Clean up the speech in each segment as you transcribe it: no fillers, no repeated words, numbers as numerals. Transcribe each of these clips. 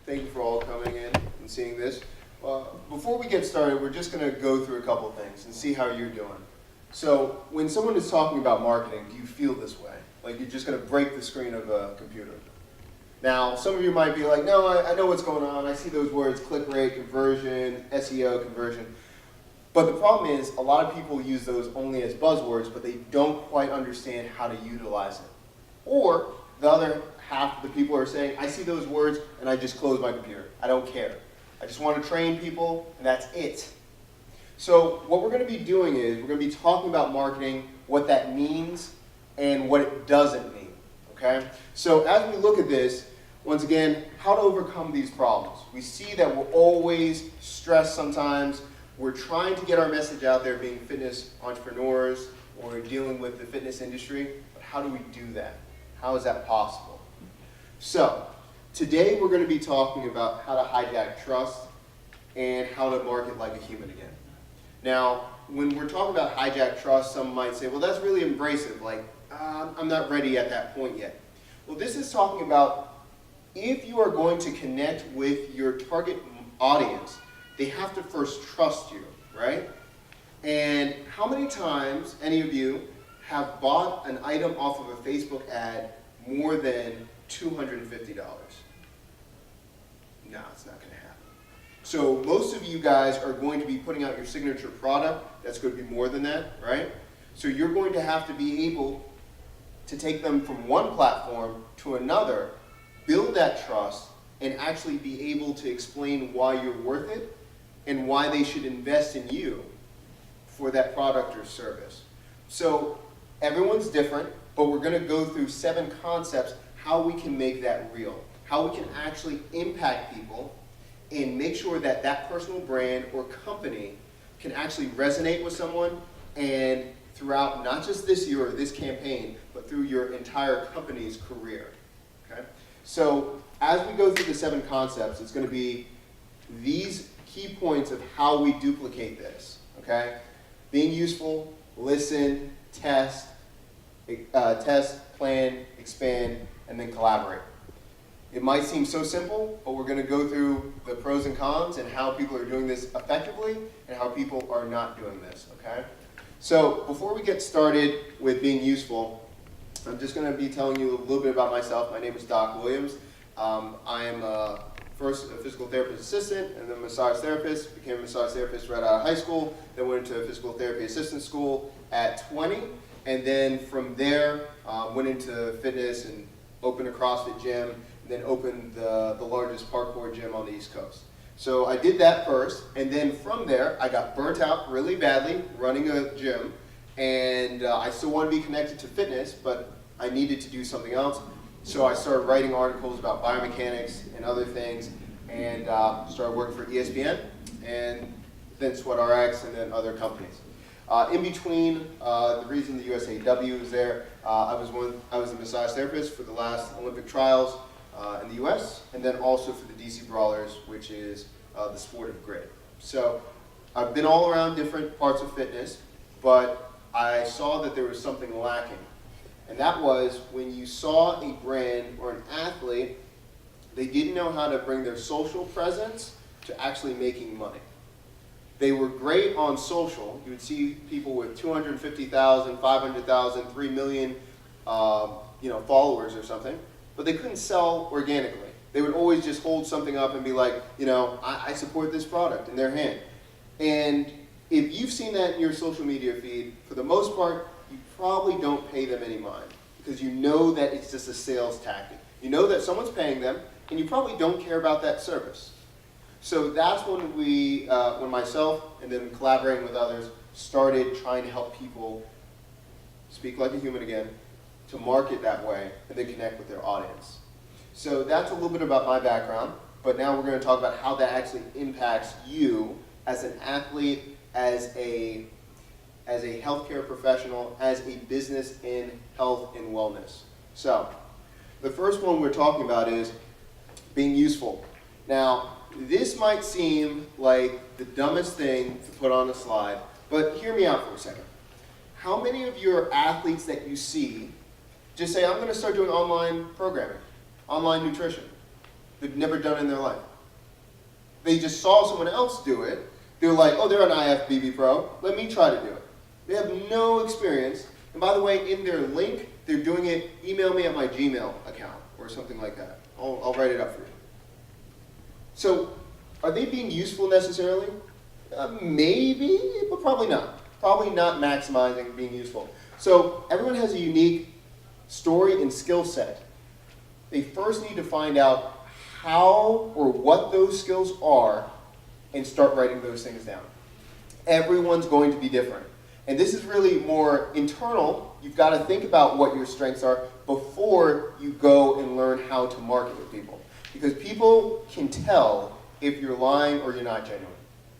Thank you for all coming in and seeing this. Before we get started, we're just going to go through a couple things and see how you're doing. So when someone is talking about marketing, do you feel this way? Like you're just going to break the screen of a computer? Now, some of you might be like, no, I know what's going on. I see those words, click rate, conversion, SEO, conversion. But the problem is, a lot of people use those only as buzzwords, but they don't quite understand how to utilize it. Or the other half of the people are saying, I see those words and I just close my computer. I don't care. I just want to train people and that's it. So what we're going to be doing is we're going to be talking about marketing, what that means, and what it doesn't mean. Okay? So as we look at this, once again, how to overcome these problems. We see that we're always stressed sometimes. We're trying to get our message out there being fitness entrepreneurs or dealing with the fitness industry, but how do we do that? How is that possible? So, today we're going to be talking about how to hijack trust and how to market like a human again. Now, when we're talking about hijack trust, some might say, well, that's really abrasive, like, I'm not ready at that point yet. Well, this is talking about if you are going to connect with your target audience, they have to first trust you, right? And how many times, any of you, have bought an item off of a Facebook ad more than $250? No, it's not going to happen. So most of you guys are going to be putting out your signature product. That's going to be more than that, right? So you're going to have to be able to take them from one platform to another, build that trust, and actually be able to explain why you're worth it and why they should invest in you for that product or service. So everyone's different, but we're going to go through 7 concepts how we can make that real, how we can actually impact people and make sure that that personal brand or company can actually resonate with someone and throughout not just this year or this campaign, but through your entire company's career. Okay? So as we go through the 7 concepts, it's going to be these key points of how we duplicate this. Okay? Being useful, listen, test, plan, expand, and then collaborate. It might seem so simple, but we're going to go through the pros and cons and how people are doing this effectively and how people are not doing this, okay? So before we get started with being useful, I'm just going to be telling you a little bit about myself. My name is Doc Williams. I am first a physical therapist assistant and then massage therapist. Became a massage therapist right out of high school, then went into physical therapy assistant school at 20. And then from there, went into fitness and opened a CrossFit gym, and then opened the largest parkour gym on the East Coast. So I did that first, and then from there, I got burnt out really badly running a gym, and I still want to be connected to fitness, but I needed to do something else. So I started writing articles about biomechanics and other things, and started working for ESPN, and then SweatRx, and then other companies. In between, the reason the USAW was there, I was a massage therapist for the last Olympic trials in the US, and then also for the DC Brawlers, which is the sport of grid. So I've been all around different parts of fitness, but I saw that there was something lacking. And that was when you saw a brand or an athlete, they didn't know how to bring their social presence to actually making money. They were great on social. You would see people with 250,000, 500,000, 3 million followers or something, but they couldn't sell organically. They would always just hold something up and be like, I support this product in their hand. And if you've seen that in your social media feed, for the most part, you probably don't pay them any mind because you know that it's just a sales tactic. You know that someone's paying them, and you probably don't care about that service. So that's when when myself and then collaborating with others started trying to help people speak like a human again, to market that way, and then connect with their audience. So that's a little bit about my background, but now we're going to talk about how that actually impacts you as an athlete, as a healthcare professional, as a business in health and wellness. So the first one we're talking about is being useful. Now, this might seem like the dumbest thing to put on a slide, but hear me out for a second. How many of your athletes that you see just say, I'm going to start doing online programming, online nutrition? They've never done it in their life. They just saw someone else do it. They're like, oh, they're an IFBB pro. Let me try to do it. They have no experience. And by the way, in their link, they're doing it, email me at my Gmail account or something like that. I'll write it up for you. So are they being useful necessarily? Maybe, but probably not. Probably not maximizing being useful. So everyone has a unique story and skill set. They first need to find out how or what those skills are and start writing those things down. Everyone's going to be different. And this is really more internal. You've got to think about what your strengths are before you go and learn how to market with people. Because people can tell if you're lying or you're not genuine.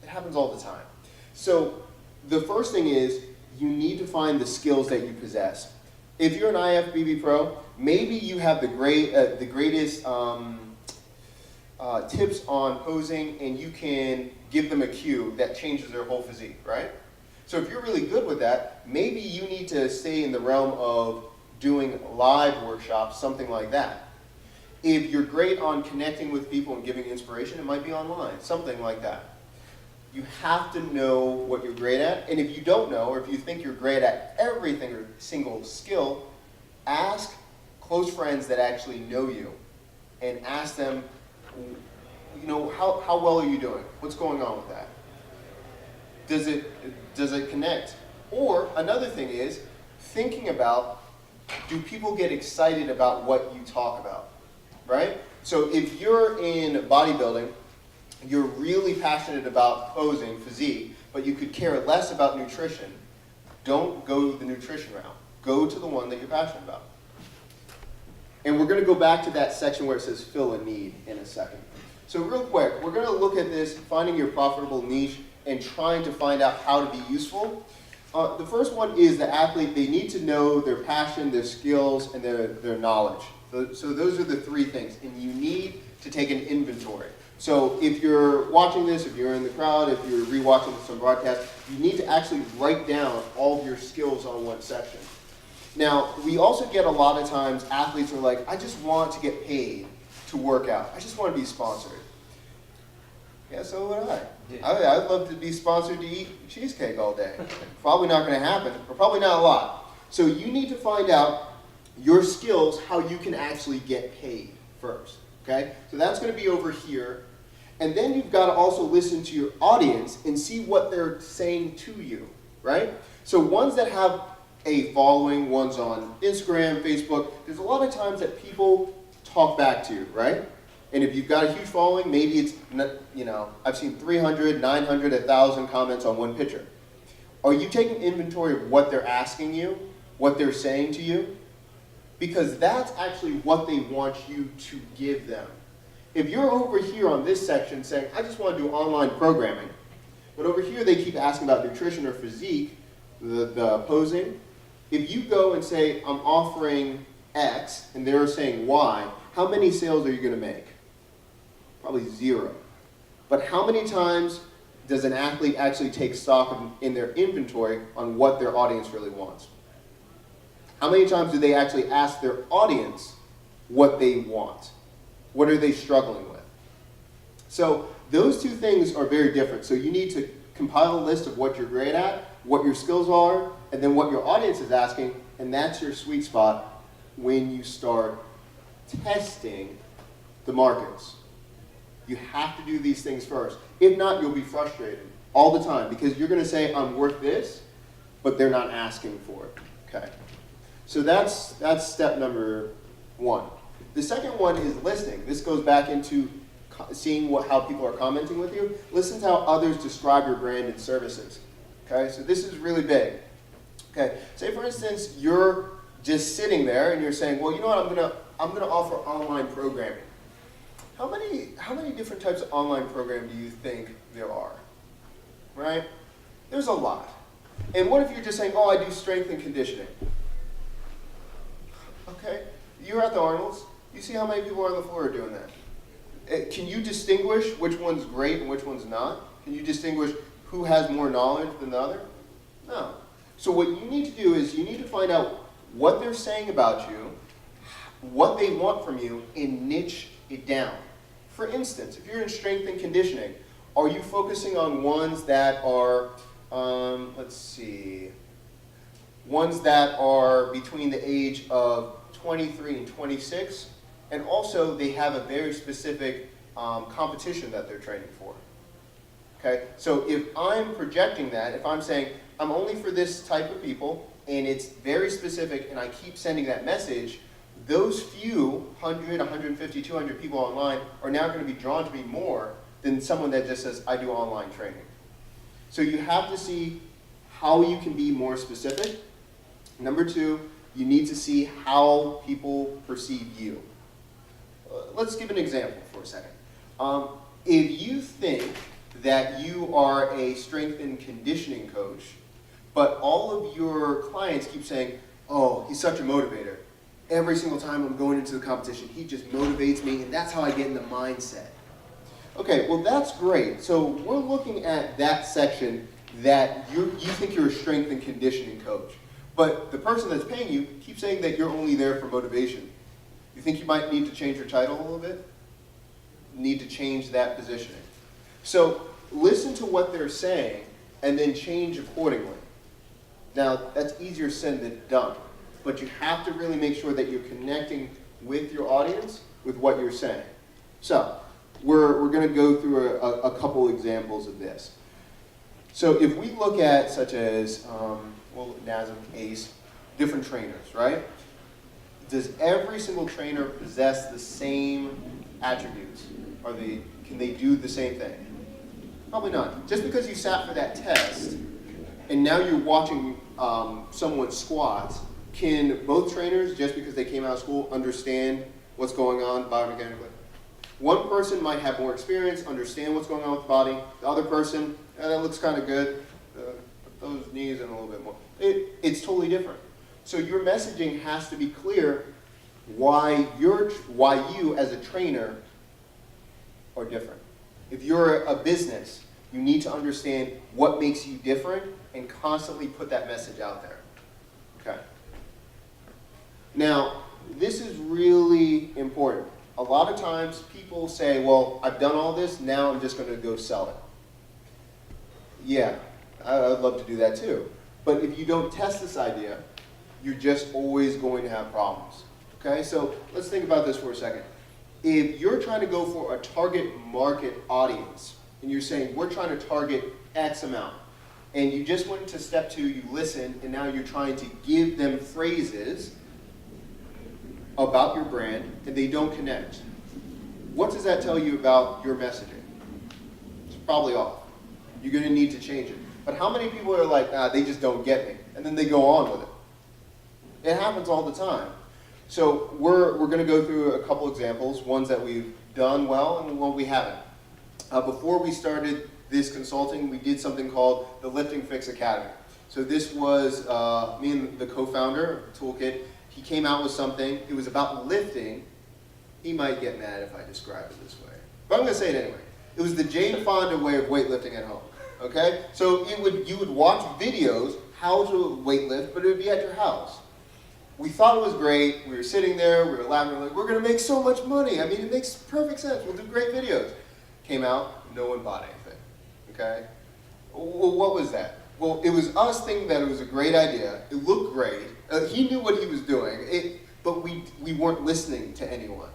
It happens all the time. So the first thing is you need to find the skills that you possess. If you're an IFBB pro, maybe you have the greatest tips on posing, and you can give them a cue that changes their whole physique, right? So if you're really good with that, maybe you need to stay in the realm of doing live workshops, something like that. If you're great on connecting with people and giving inspiration, it might be online, something like that. You have to know what you're great at, and if you don't know, or if you think you're great at everything or single skill, ask close friends that actually know you, and ask them, you know, how well are you doing? What's going on with that? Does it connect? Or another thing is thinking about, do people get excited about what you talk about, right? So if you're in bodybuilding, you're really passionate about posing, physique, but you could care less about nutrition, don't go the nutrition route. Go to the one that you're passionate about. And we're going to go back to that section where it says fill a need in a second. So real quick, we're going to look at this, finding your profitable niche and trying to find out how to be useful. The first one is the athlete. They need to know their passion, their skills, and their knowledge. So those are the three things. And you need to take an inventory. So if you're watching this, if you're in the crowd, if you're rewatching some broadcast, you need to actually write down all of your skills on one section. Now, we also get a lot of times athletes are like, I just want to get paid to work out. I just want to be sponsored. Yeah, so would I. Yeah. I'd love to be sponsored to eat cheesecake all day. Probably not going to happen, or probably not a lot. So you need to find out your skills, how you can actually get paid first. Okay? So that's going to be over here. And then you've got to also listen to your audience and see what they're saying to you, right? So ones that have a following, ones on Instagram, Facebook, there's a lot of times that people talk back to you, right? And if you've got a huge following, maybe it's, you know, I've seen 300, 900, 1,000 comments on one picture. Are you taking inventory of what they're asking you, what they're saying to you? Because that's actually what they want you to give them. If you're over here on this section saying, I just want to do online programming, but over here they keep asking about nutrition or physique, the posing, if you go and say, I'm offering X, and they're saying Y, how many sales are you going to make? Probably 0. But how many times does an athlete actually take stock in their inventory on what their audience really wants? How many times do they actually ask their audience what they want? What are they struggling with? So those two things are very different. So you need to compile a list of what you're great at, what your skills are, and then what your audience is asking, and that's your sweet spot when you start testing the markets. You have to do these things first. If not, you'll be frustrated all the time because you're going to say, I'm worth this, but they're not asking for it. Okay. So that's step number 1. The second one is listening. This goes back into seeing how people are commenting with you. Listen to how others describe your brand and services. Okay, so this is really big. Okay, say for instance you're just sitting there and you're saying, well, you know what, I'm gonna offer online programming. How many different types of online programming do you think there are? Right? There's a lot. And what if you're just saying, oh, I do strength and conditioning? Okay, you're at the Arnold's. You see how many people on the floor are doing that? Can you distinguish which one's great and which one's not? Can you distinguish who has more knowledge than the other? No. So what you need to do is you need to find out what they're saying about you, what they want from you, and niche it down. For instance, if you're in strength and conditioning, are you focusing on ones that are, ones that are between the age of 23 and 26, and also they have a very specific competition that they're training for? Okay, so if I'm projecting that, if I'm saying I'm only for this type of people, and it's very specific, and I keep sending that message, those few 100, 150, 200 people online are now going to be drawn to me more than someone that just says, I do online training. So you have to see how you can be more specific. Number two, you need to see how people perceive you. Let's give an example for a second. If you think that you are a strength and conditioning coach, but all of your clients keep saying, oh, he's such a motivator. Every single time I'm going into the competition, he just motivates me, and that's how I get in the mindset. Okay, well that's great. So we're looking at that section that you think you're a strength and conditioning coach. But the person that's paying you keeps saying that you're only there for motivation. You think you might need to change your title a little bit? Need to change that positioning. So listen to what they're saying and then change accordingly. Now, that's easier said than done, but you have to really make sure that you're connecting with your audience with what you're saying. So we're going to go through a couple examples of this. So if we look at such as, NASM, ACE, different trainers, right? Does every single trainer possess the same attributes? Can they do the same thing? Probably not. Just because you sat for that test and now you're watching someone squat, can both trainers, just because they came out of school, understand what's going on biomechanically? One person might have more experience, understand what's going on with the body. The other person, that looks kind of good. Put those knees in a little bit more. It's totally different. So your messaging has to be clear why you as a trainer are different. If you're a business, you need to understand what makes you different and constantly put that message out there. Okay. Now, this is really important. A lot of times people say, well, I've done all this, now I'm just going to go sell it. Yeah, I'd love to do that too. But if you don't test this idea, you're just always going to have problems. Okay, so let's think about this for a second. If you're trying to go for a target market audience, and you're saying, we're trying to target X amount, and you just went to step two, you listened, and now you're trying to give them phrases about your brand, and they don't connect. What does that tell you about your messaging? It's probably off. You're going to need to change it. But how many people are like, they just don't get me, and then they go on with it? It happens all the time. So we're going to go through a couple examples, ones that we've done well and one we haven't. Before we started this consulting, we did something called the Lifting Fix Academy. So this was me and the co-founder of Toolkit. He came out with something. It was about lifting. He might get mad if I describe it this way, but I'm going to say it anyway. It was the Jane Fonda way of weightlifting at home. Okay, so you would watch videos how to weightlift, but it would be at your house. We thought it was great. We were sitting there. We were laughing. We were like, we're going to make so much money. I mean, it makes perfect sense. We'll do great videos. Came out. No one bought anything. Okay. Well, what was that? Well, it was us thinking that it was a great idea. It looked great. He knew what he was doing, but we weren't listening to anyone.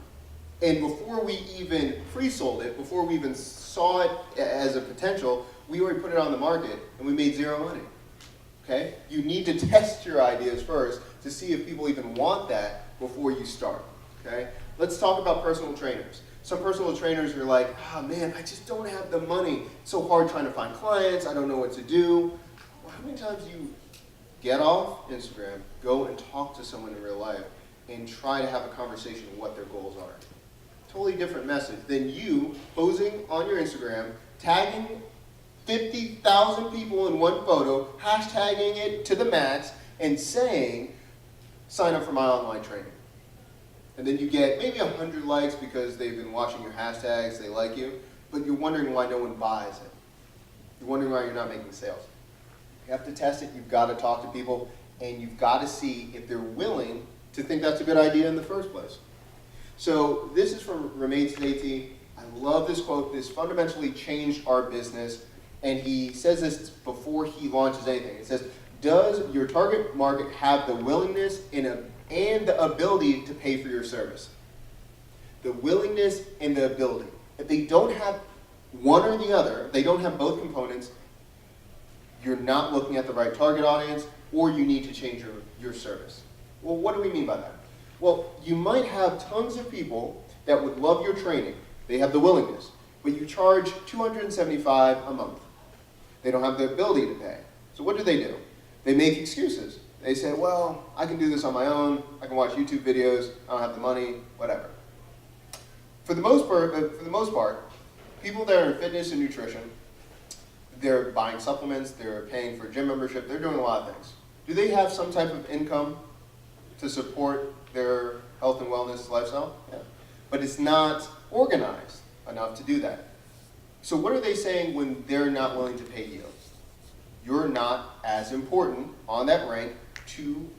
And before we even pre-sold it, before we even saw it as a potential, we already put it on the market, and we made zero money. Okay? You need to test your ideas first to see if people even want that before you start. Okay? Let's talk about personal trainers. Some personal trainers are like, oh man, I just don't have the money. It's so hard trying to find clients. I don't know what to do. Well, how many times do you get off Instagram, go and talk to someone in real life, and try to have a conversation of what their goals are? Totally different message than you posing on your Instagram, tagging 50,000 people in one photo, hashtagging it to the max, and saying, sign up for my online training. And then you get maybe 100 likes because they've been watching your hashtags, they like you, but you're wondering why no one buys it. You're wondering why you're not making sales. You have to test it, you've got to talk to people, and you've got to see if they're willing to think that's a good idea in the first place. So this is from Remain Safety. I love this quote. This fundamentally changed our business. And he says this before he launches anything. It says, does your target market have the willingness and the ability to pay for your service? The willingness and the ability. If they don't have one or the other, they don't have both components, you're not looking at the right target audience, or you need to change your service. Well, what do we mean by that? Well, you might have tons of people that would love your training. They have the willingness, but you charge $275 a month. They don't have the ability to pay. So what do? They make excuses. They say, well, I can do this on my own. I can watch YouTube videos. I don't have the money, whatever. For the most part, people that are in fitness and nutrition, they're buying supplements, they're paying for gym membership, they're doing a lot of things. Do they have some type of income to support their health and wellness lifestyle? Yeah. But it's not organized enough to do that. So what are they saying when they're not willing to pay you? You're not as important on that rank to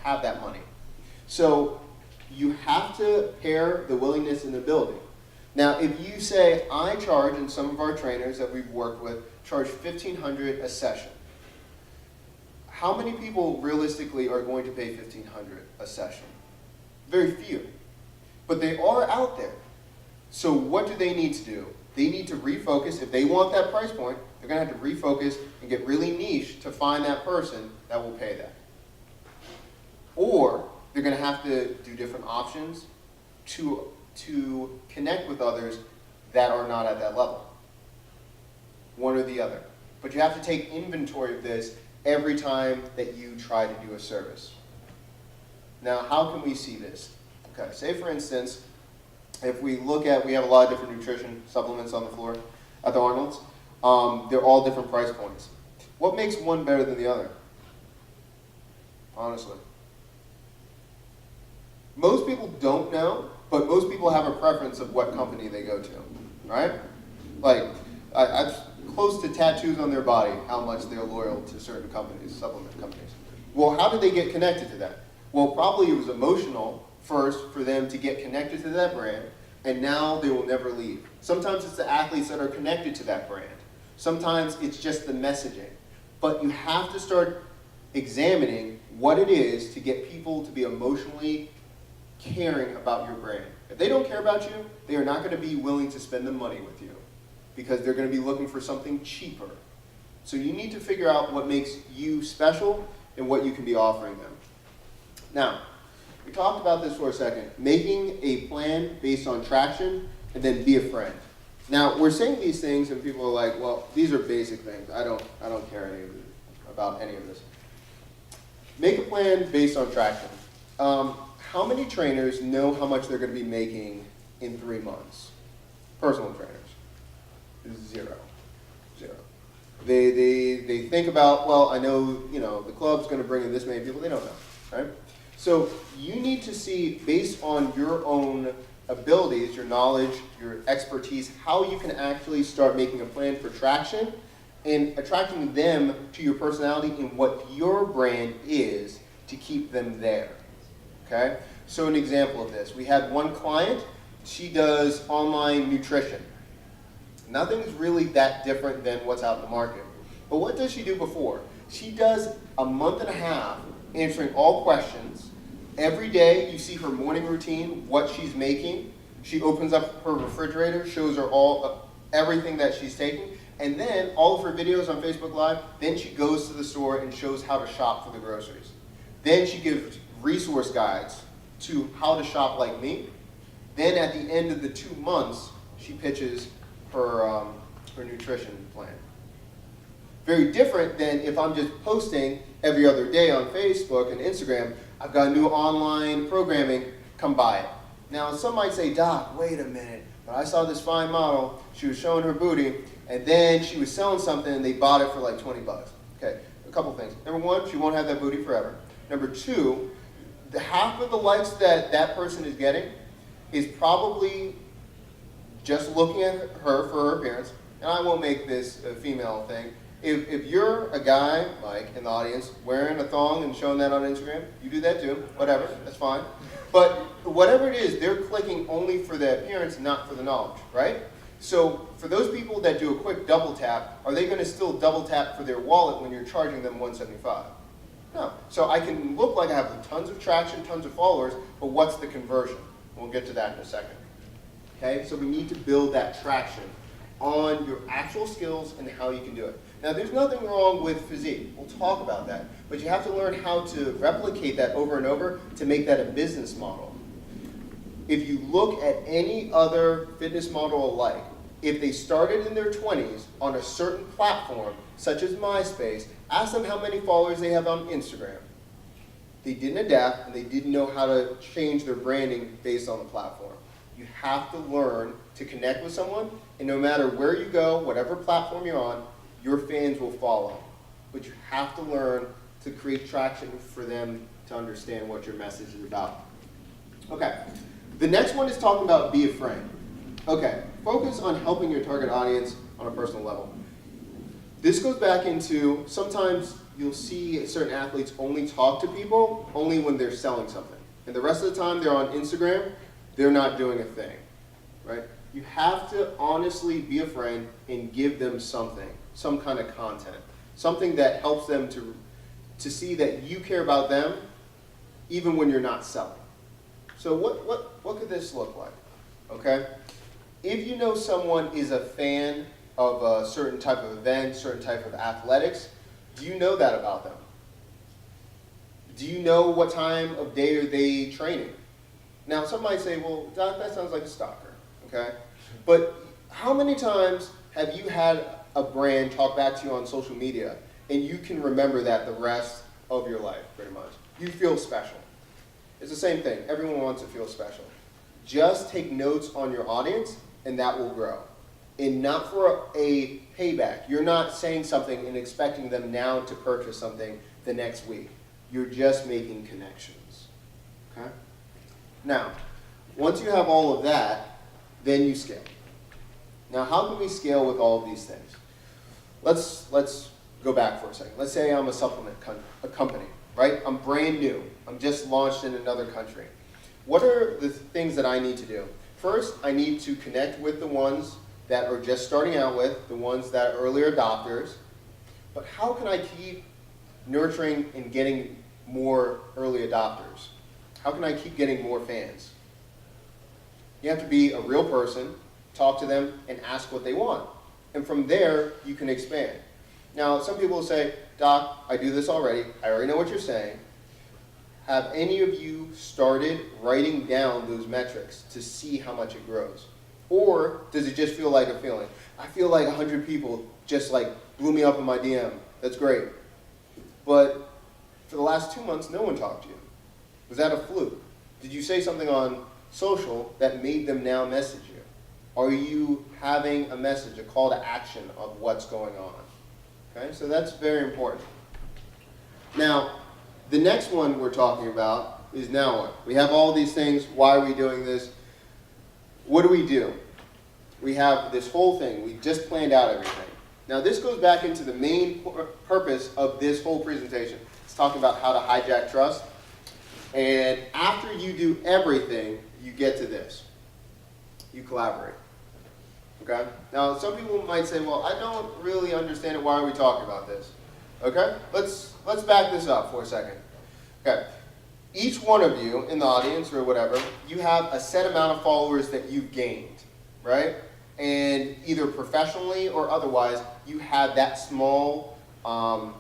have that money. So you have to pair the willingness and ability. Now, if you say, I charge, and some of our trainers that we've worked with charge $1,500 a session. How many people realistically are going to pay $1,500 a session? Very few. But they are out there. So what do they need to do? They need to refocus. If they want that price point, they're going to have to refocus and get really niche to find that person that will pay that. Or they're going to have to do different options to connect with others that are not at that level. One or the other. But you have to take inventory of this every time that you try to do a service. Now, how can we see this? Okay, say for instance, if we look at, we have a lot of different nutrition supplements on the floor at the Arnold's. They're all different price points. What makes one better than the other? Honestly. Most people don't know, but most people have a preference of what company they go to, right? Like, I'm close to tattoos on their body, how much they're loyal to certain companies, supplement companies. Well, how did they get connected to that? Well, probably it was emotional first for them to get connected to that brand, and now they will never leave. Sometimes it's the athletes that are connected to that brand. Sometimes it's just the messaging. But you have to start examining what it is to get people to be emotionally caring about your brand. If they don't care about you, they are not going to be willing to spend the money with you because they're going to be looking for something cheaper. So you need to figure out what makes you special and what you can be offering them. Now, we talked about this for a second, making a plan based on traction and then be a friend. Now, we're saying these things and people are like, well, these are basic things. I don't care about any of this. Make a plan based on traction. How many trainers know how much they're going to be making in 3 months? Personal trainers. Zero. They think about, well, I know, the club's going to bring in this many people. They don't know, right? So you need to see, based on your own abilities, your knowledge, your expertise, how you can actually start making a plan for traction and attracting them to your personality and what your brand is to keep them there. Okay? So an example of this, we had one client, she does online nutrition. Nothing's really that different than what's out in the market. But what does she do before? She does a month and a half answering all questions. Every day you see her morning routine, what she's making. She opens up her refrigerator, shows her everything that she's taking. And then all of her videos on Facebook Live, then she goes to the store and shows how to shop for the groceries. Then she gives resource guides to how to shop like me. Then at the end of the 2 months, she pitches her nutrition plan. Very different than if I'm just posting every other day on Facebook and Instagram, I've got new online programming, come buy it. Now some might say, Doc, wait a minute, but I saw this fine model, she was showing her booty, and then she was selling something and they bought it for like 20 bucks. Okay, a couple things. Number one, she won't have that booty forever. Number two, half of the likes that person is getting is probably just looking at her for her appearance. And I won't make this a female thing. If you're a guy, like in the audience, wearing a thong and showing that on Instagram, you do that too, whatever, that's fine. But whatever it is, they're clicking only for the appearance, not for the knowledge, right? So for those people that do a quick double tap, are they going to still double tap for their wallet when you're charging them $175? No. So I can look like I have tons of traction, tons of followers, but what's the conversion? We'll get to that in a second. Okay, so we need to build that traction on your actual skills and how you can do it. Now, there's nothing wrong with physique. We'll talk about that. But you have to learn how to replicate that over and over to make that a business model. If you look at any other fitness model alike, if they started in their 20s on a certain platform, such as MySpace, ask them how many followers they have on Instagram. They didn't adapt, and they didn't know how to change their branding based on the platform. You have to learn to connect with someone, and no matter where you go, whatever platform you're on, your fans will follow. But you have to learn to create traction for them to understand what your message is about. Okay, the next one is talking about be a friend. Okay, focus on helping your target audience on a personal level. This goes back into, sometimes you'll see certain athletes only talk to people only when they're selling something. And the rest of the time they're on Instagram, they're not doing a thing, right? You have to honestly be a friend and give them something, some kind of content, something that helps them to see that you care about them even when you're not selling. So what could this look like, okay? If you know someone is a fan of a certain type of event, certain type of athletics, do you know that about them? Do you know what time of day are they training? Now, some might say, well, Doc, that sounds like a stalker, okay? But how many times have you had a brand talk back to you on social media and you can remember that the rest of your life, pretty much? You feel special. It's the same thing. Everyone wants to feel special. Just take notes on your audience and that will grow. And not for a payback. You're not saying something and expecting them now to purchase something the next week. You're just making connections, okay? Now, once you have all of that, then you scale. Now, how can we scale with all of these things? Let's go back for a second. Let's say I'm a supplement company, right? I'm brand new. I'm just launched in another country. What are the things that I need to do? First, I need to connect with the ones that are just starting out with, the ones that are early adopters. But how can I keep nurturing and getting more early adopters? How can I keep getting more fans? You have to be a real person, talk to them, and ask what they want. And from there, you can expand. Now, some people will say, Doc, I do this already. I already know what you're saying. Have any of you started writing down those metrics to see how much it grows? Or does it just feel like a feeling? I feel like 100 people just like blew me up in my DM. That's great. But for the last 2 months, no one talked to you. Was that a fluke? Did you say something on social that made them now message you? Are you having a message, a call to action of what's going on? Okay, so that's very important. Now, the next one we're talking about is now what? We have all these things. Why are we doing this? What do? We have this whole thing. We just planned out everything. Now, this goes back into the main purpose of this whole presentation. It's talking about how to hijack trust. And after you do everything, you get to this. You collaborate. Okay? Now, some people might say, well, I don't really understand it. Why are we talking about this? Okay? Let's back this up for a second. Okay. Each one of you in the audience or whatever, you have a set amount of followers that you've gained, right? And either professionally or otherwise, you have that small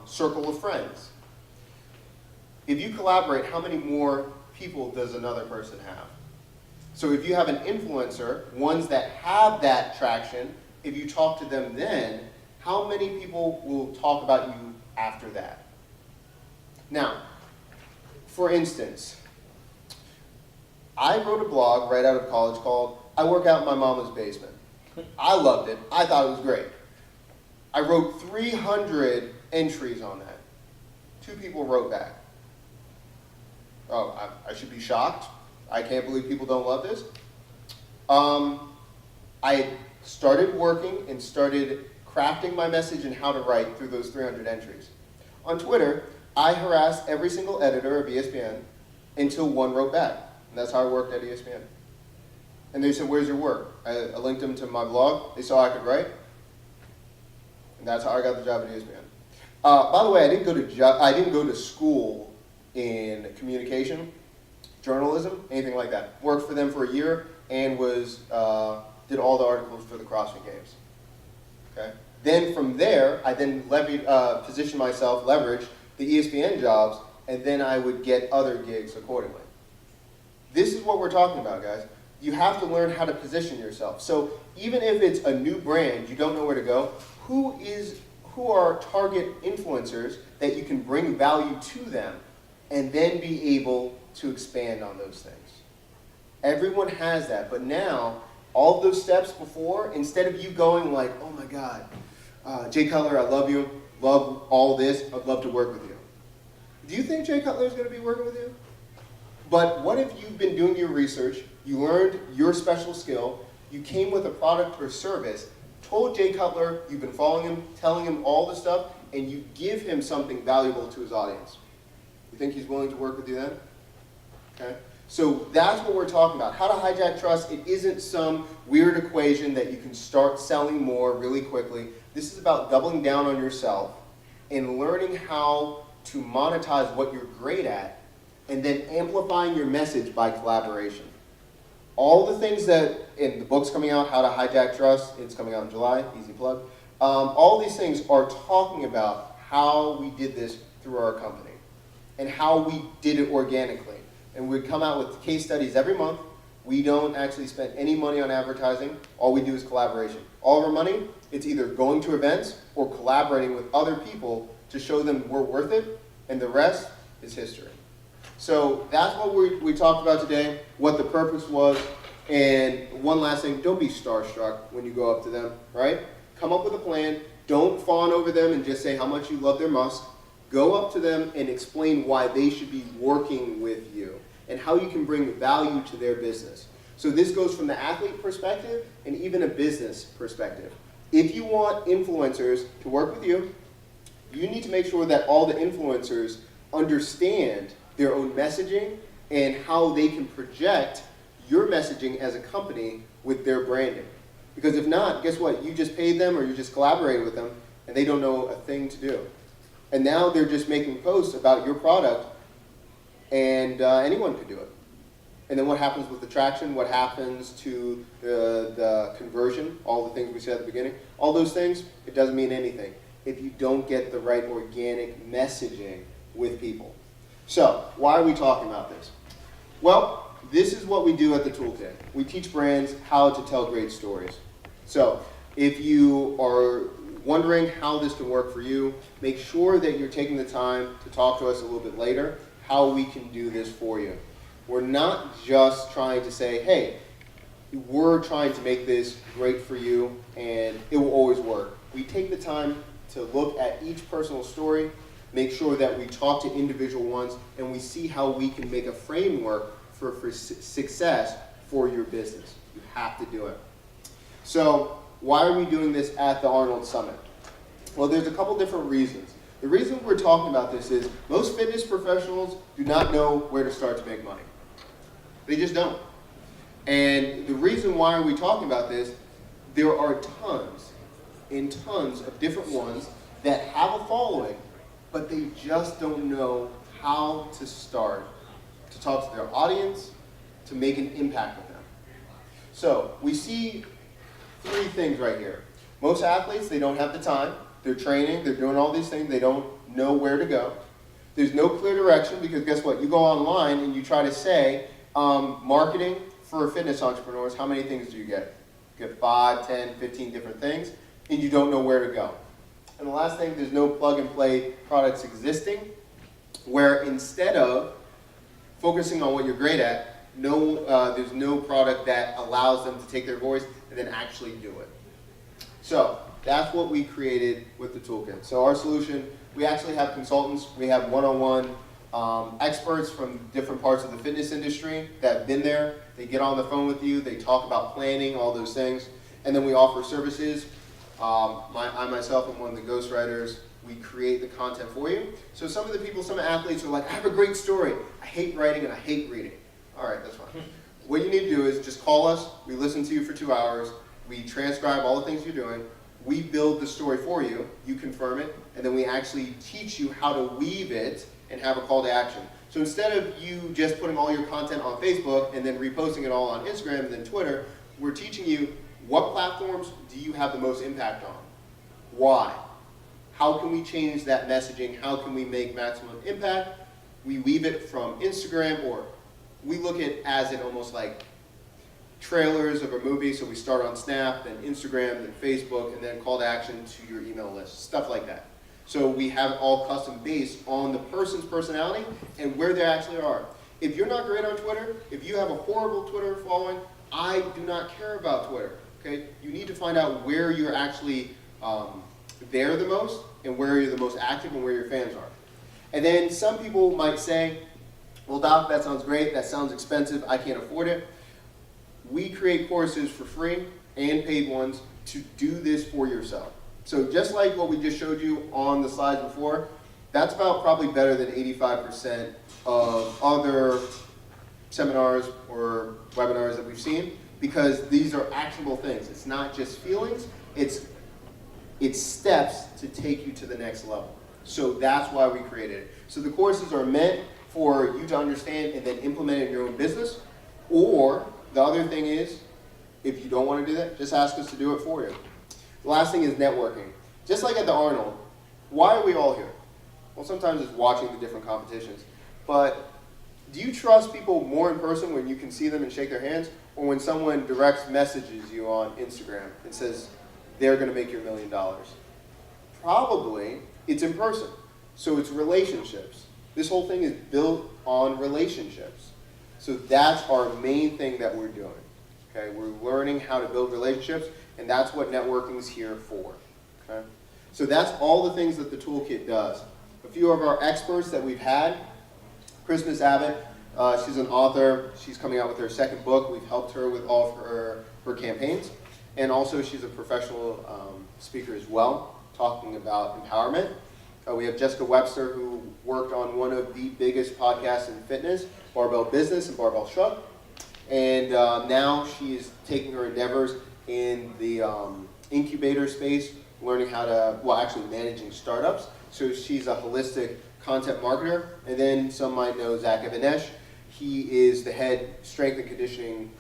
circle of friends. If you collaborate, how many more people does another person have? So if you have an influencer, ones that have that traction, if you talk to them then, how many people will talk about you after that? Now, for instance, I wrote a blog right out of college called I Work Out in My Mama's Basement. I loved it. I thought it was great. I wrote 300 entries on that. 2 people wrote back. Oh, I should be shocked. I can't believe people don't love this. I started working and started crafting my message and how to write through those 300 entries. On Twitter, I harassed every single editor of ESPN until one wrote back. And that's how I worked at ESPN. And they said, where's your work? I linked them to my blog. They saw I could write. And that's how I got the job at ESPN. By the way, I didn't go to school in communication, journalism, anything like that. Worked for them for a year and did all the articles for the CrossFit Games. Okay. Then from there, I then positioned myself, leveraged the ESPN jobs, and then I would get other gigs accordingly. This is what we're talking about, guys. You have to learn how to position yourself. So even if it's a new brand, you don't know where to go, who are target influencers that you can bring value to them and then be able to expand on those things? Everyone has that, but now, all of those steps before, instead of you going like, oh my God, Jay Cutler, I love you, love all this, I'd love to work with you. Do you think Jay Cutler is going to be working with you? But what if you've been doing your research, you learned your special skill, you came with a product or service, told Jay Cutler, you've been following him, telling him all the stuff, and you give him something valuable to his audience. You think he's willing to work with you then? Okay. So that's what we're talking about. How to hijack trust. It isn't some weird equation that you can start selling more really quickly. This is about doubling down on yourself and learning how to monetize what you're great at and then amplifying your message by collaboration. All the things that, in the book's coming out, How to Hijack Trust, it's coming out in July, easy plug. All these things are talking about how we did this through our company and how we did it organically. And we come out with case studies every month. We don't actually spend any money on advertising. All we do is collaboration. All of our money, it's either going to events or collaborating with other people to show them we're worth it, and the rest is history. So that's what we talked about today, what the purpose was. And one last thing, don't be starstruck when you go up to them, right? Come up with a plan. Don't fawn over them and just say how much you love their musk. Go up to them and explain why they should be working with you and how you can bring value to their business. So this goes from the athlete perspective and even a business perspective. If you want influencers to work with you, you need to make sure that all the influencers understand their own messaging and how they can project your messaging as a company with their branding. Because if not, guess what? You just paid them or you just collaborated with them and they don't know a thing to do. And now they're just making posts about your product, and anyone could do it. And then what happens with the traction? What happens to the conversion? All the things we said at the beginning? All those things, it doesn't mean anything if you don't get the right organic messaging with people. So, why are we talking about this? Well, this is what we do at the Toolkit. We teach brands how to tell great stories. So, if you are wondering how this can work for you, make sure that you're taking the time to talk to us a little bit later, how we can do this for you. We're not just trying to say, hey, we're trying to make this great for you and it will always work. We take the time to look at each personal story, make sure that we talk to individual ones, and we see how we can make a framework for success for your business. You have to do it. So, why are we doing this at the Arnold Summit? Well, there's a couple different reasons. The reason we're talking about this is most fitness professionals do not know where to start to make money. They just don't. And the reason why are we talking about this, there are tons and tons of different ones that have a following, but they just don't know how to start to talk to their audience, to make an impact with them. So we see three things right here. Most athletes, they don't have the time. They're training, they're doing all these things, they don't know where to go. There's no clear direction because guess what? You go online and you try to say, marketing for fitness entrepreneurs, how many things do you get? You get 5, 10, 15 different things, and you don't know where to go. And the last thing, there's no plug and play products existing, where instead of focusing on what you're great at, there's no product that allows them to take their voice and then actually do it. So that's what we created with the toolkit. So our solution, we actually have consultants, we have one-on-one experts from different parts of the fitness industry that have been there. They get on the phone with you, they talk about planning, all those things, and then we offer services. I myself am one of the ghostwriters. We create the content for you. So some of the people, some athletes are like, I have a great story. I hate writing and I hate reading. All right, that's fine. What you need to do is just call us. We listen to you for 2 hours. We transcribe all the things you're doing. We build the story for you. You confirm it, and then we actually teach you how to weave it and have a call to action. So instead of you just putting all your content on Facebook and then reposting it all on Instagram and then Twitter, we're teaching you what platforms do you have the most impact on? Why? How can we change that messaging? How can we make maximum impact? We weave it from Instagram, or we look at as it almost like trailers of a movie. So we start on Snap, then Instagram, then Facebook, and then call to action to your email list, stuff like that. So we have it all custom based on the person's personality and where they actually are. If you're not great on Twitter, if you have a horrible Twitter following, I do not care about Twitter. Okay? You need to find out where you're actually there the most and where you're the most active and where your fans are. And then some people might say, well, Doc, that sounds great, that sounds expensive, I can't afford it. We create courses for free and paid ones to do this for yourself. So just like what we just showed you on the slides before, that's about probably better than 85% of other seminars or webinars that we've seen, because these are actionable things. It's not just feelings, it's steps to take you to the next level. So that's why we created it. So the courses are meant for you to understand and then implement it in your own business. Or the other thing is, if you don't want to do that, just ask us to do it for you. The last thing is networking. Just like at the Arnold, why are we all here? Well, sometimes it's watching the different competitions. But do you trust people more in person when you can see them and shake their hands, or when someone direct messages you on Instagram and says they're going to make you $1 million? Probably it's in person. So it's relationships. This whole thing is built on relationships. So that's our main thing that we're doing. Okay, we're learning how to build relationships, and that's what networking is here for. Okay, so that's all the things that the toolkit does. A few of our experts that we've had: Christmas Abbott, she's an author. She's coming out with her second book. We've helped her with all of her campaigns, and also she's a professional speaker as well, talking about empowerment. We have Jessica Webster, who worked on one of the biggest podcasts in fitness, Barbell Business and Barbell Shrugged. And now she is taking her endeavors in the incubator space, learning how to, well, actually managing startups. So she's a holistic content marketer. And then some might know Zach Evanesh. He is the head strength and conditioning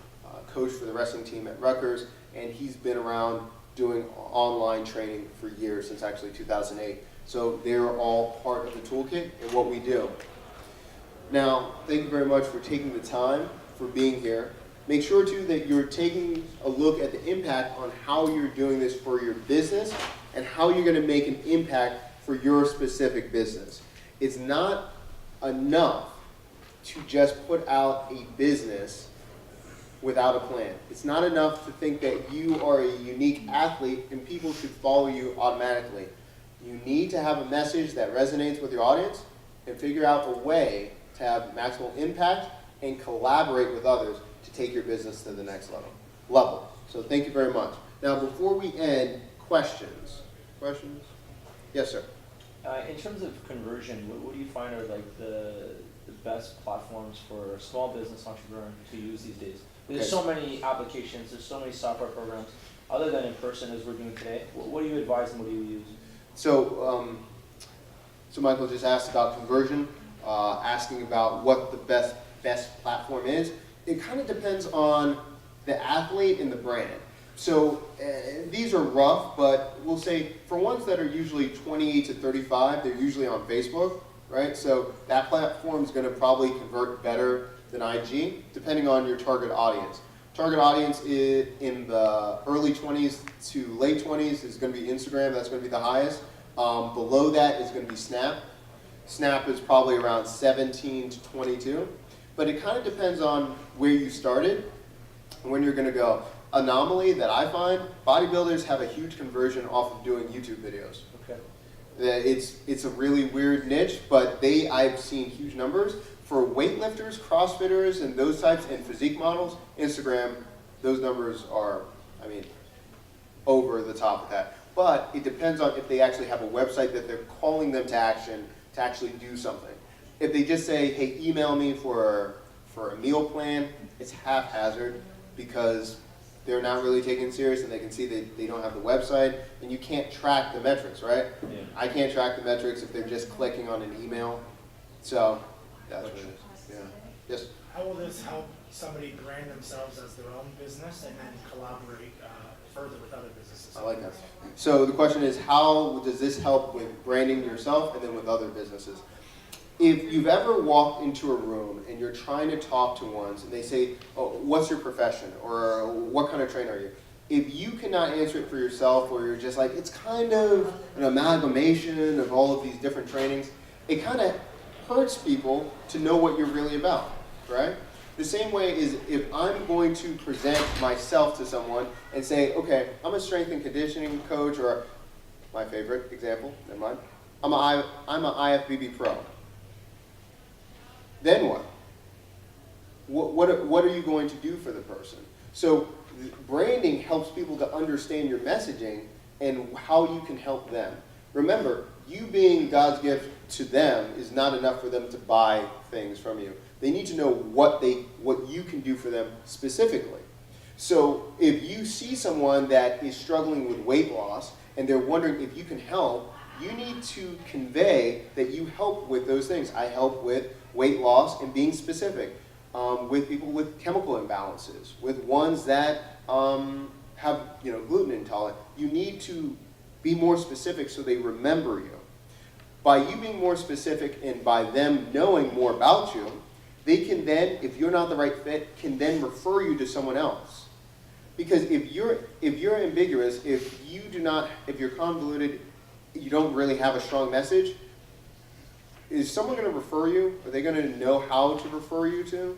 coach for the wrestling team at Rutgers. And he's been around doing online training for years, since actually 2008. So they're all part of the toolkit and what we do. Now, thank you very much for taking the time, for being here. Make sure too that you're taking a look at the impact on how you're doing this for your business and how you're going to make an impact for your specific business. It's not enough to just put out a business without a plan. It's not enough to think that you are a unique athlete and people should follow you automatically. You need to have a message that resonates with your audience and figure out a way to have maximal impact and collaborate with others to take your business to the next level. So thank you very much. Now, before we end, questions? Questions? Yes, sir. In terms of conversion, what do you find are like the best platforms for a small business entrepreneur to use these days? There's so many applications, there's so many software programs. Other than in person, as we're doing today, what do you advise and what do you use? So Michael just asked about conversion, asking about what the best platform is. It kind of depends on the athlete and the brand. So these are rough, but we'll say for ones that are usually 28 to 35, they're usually on Facebook, right? So that platform is going to probably convert better than IG, depending on your target audience. Target audience is in the early 20s to late 20s is going to be Instagram. That's going to be the highest. Below that is going to be Snap. Snap is probably around 17 to 22. But it kind of depends on where you started and when you're going to go. Anomaly that I find, bodybuilders have a huge conversion off of doing YouTube videos. Okay. It's a really weird niche, but I've seen huge numbers. For weightlifters, CrossFitters, and those types, and physique models, Instagram, those numbers are, over the top of that. But it depends on if they actually have a website that they're calling them to action to actually do something. If they just say, hey, email me for for a meal plan, it's haphazard because they're not really taken serious, and they can see they don't have the website, and you can't track the metrics, right? Yeah. I can't track the metrics if they're just clicking on an email. So that's what it is. Yeah. Yes. How will this help somebody brand themselves as their own business and then collaborate further with other businesses? I like that. So the question is, how does this help with branding yourself and then with other businesses? If you've ever walked into a room and you're trying to talk to ones and they say, oh, what's your profession? Or what kind of trainer are you? If you cannot answer it for yourself, or you're just like, it's kind of an amalgamation of all of these different trainings, it kind of hurts people to know what you're really about, right? The same way is if I'm going to present myself to someone and say, okay, I'm a strength and conditioning coach, or my favorite example, never mind, I'm an IFBB pro. Then what? What are you going to do for the person? So branding helps people to understand your messaging and how you can help them. Remember, you being God's gift to them is not enough for them to buy things from you. They need to know what you can do for them specifically. So if you see someone that is struggling with weight loss and they're wondering if you can help, you need to convey that you help with those things. I help with weight loss and being specific, with people with chemical imbalances, with ones that have gluten intolerant. You need to be more specific so they remember you. By you being more specific and by them knowing more about you, they can then, if you're not the right fit, can then refer you to someone else. Because if you're ambiguous, if you're convoluted, you don't really have a strong message, is someone going to refer you? Are they going to know how to refer you to?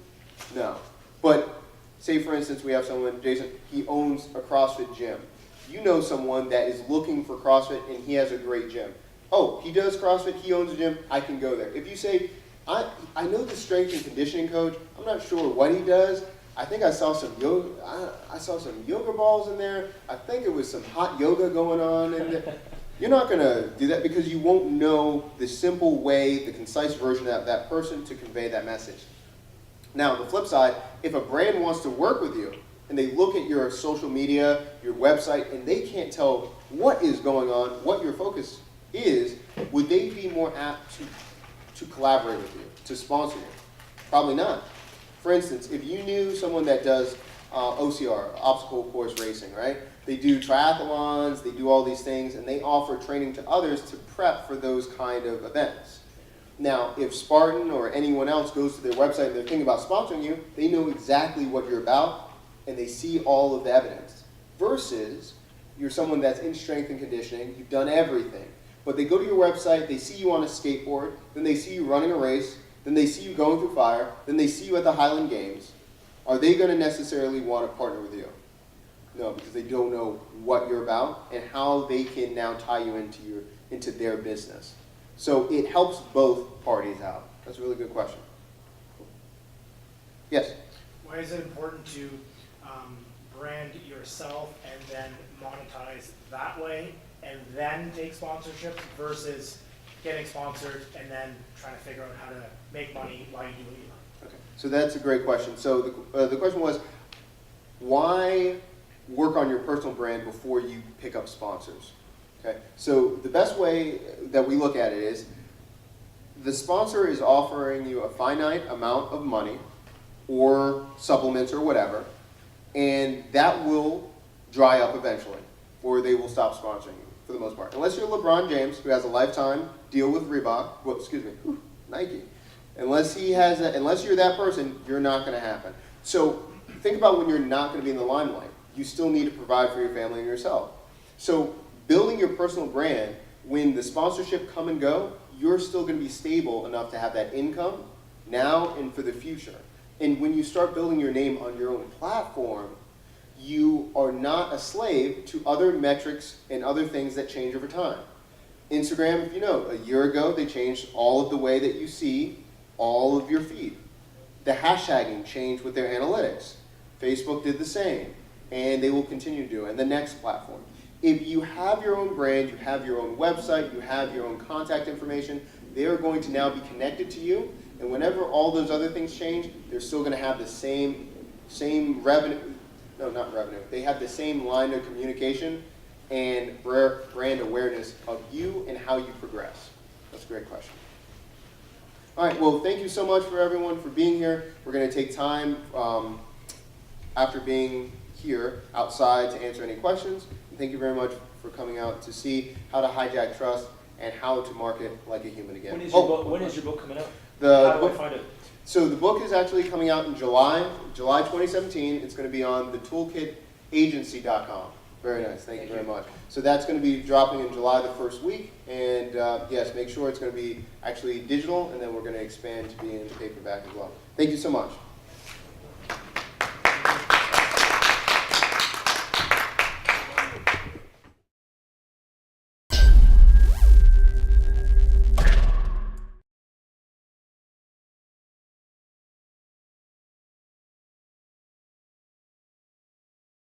No. But say, for instance, we have someone, Jason, he owns a CrossFit gym. You know someone that is looking for CrossFit and he has a great gym. Oh, he does CrossFit, he owns a gym, I can go there. If you say, I know the strength and conditioning coach, I'm not sure what he does. I think I saw some yoga, I saw some yoga balls in there. I think it was some hot yoga going on in there. You're not going to do that because you won't know the simple way, the concise version of that person to convey that message. Now, the flip side, if a brand wants to work with you and they look at your social media, your website, and they can't tell what is going on, what your focus is, would they be more apt to collaborate with you, to sponsor you? Probably not. For instance, if you knew someone that does OCR, obstacle course racing, right? They do triathlons, they do all these things, and they offer training to others to prep for those kind of events. Now, if Spartan or anyone else goes to their website and they're thinking about sponsoring you, they know exactly what you're about, and they see all of the evidence. Versus, you're someone that's in strength and conditioning, you've done everything. But they go to your website, they see you on a skateboard, then they see you running a race, then they see you going through fire, then they see you at the Highland Games. Are they going to necessarily want to partner with you? No, because they don't know what you're about and how they can now tie you into their business. So it helps both parties out. That's a really good question. Yes? Why is it important to brand yourself and then monetize that way and then take sponsorships versus getting sponsored and then trying to figure out how to make money while you do what you love? Okay, so that's a great question. So the question was, why work on your personal brand before you pick up sponsors? Okay, so the best way that we look at it is, the sponsor is offering you a finite amount of money or supplements or whatever, and that will dry up eventually, or they will stop sponsoring you for the most part. Unless you're LeBron James, who has a lifetime deal with Nike. Unless you're that person, you're not going to happen. So think about when you're not going to be in the limelight. You still need to provide for your family and yourself. So building your personal brand, when the sponsorship come and go, you're still going to be stable enough to have that income now and for the future. And when you start building your name on your own platform, you are not a slave to other metrics and other things that change over time. Instagram, if you know, a year ago they changed all of the way that you see all of your feed. The hashtagging changed with their analytics. Facebook did the same, and they will continue to do it, and the next platform. If you have your own brand, you have your own website, you have your own contact information, they are going to now be connected to you, And whenever all those other things change, they're still going to have the same revenue. No, not revenue. They have the same line of communication and brand awareness of you and how you progress. That's a great question. All right, well, thank you so much for everyone for being here. We're going to take time after being here outside to answer any questions. And thank you very much for coming out to see how to hijack trust and how to market like a human again. When is your book coming out? The How do I find it? So the book is actually coming out in July 2017. It's going to be on thetoolkitagency.com. Very nice, thank you very much. So that's going to be dropping in July the first week, and yes, make sure it's going to be actually digital, and then we're going to expand to be in paperback as well. Thank you so much.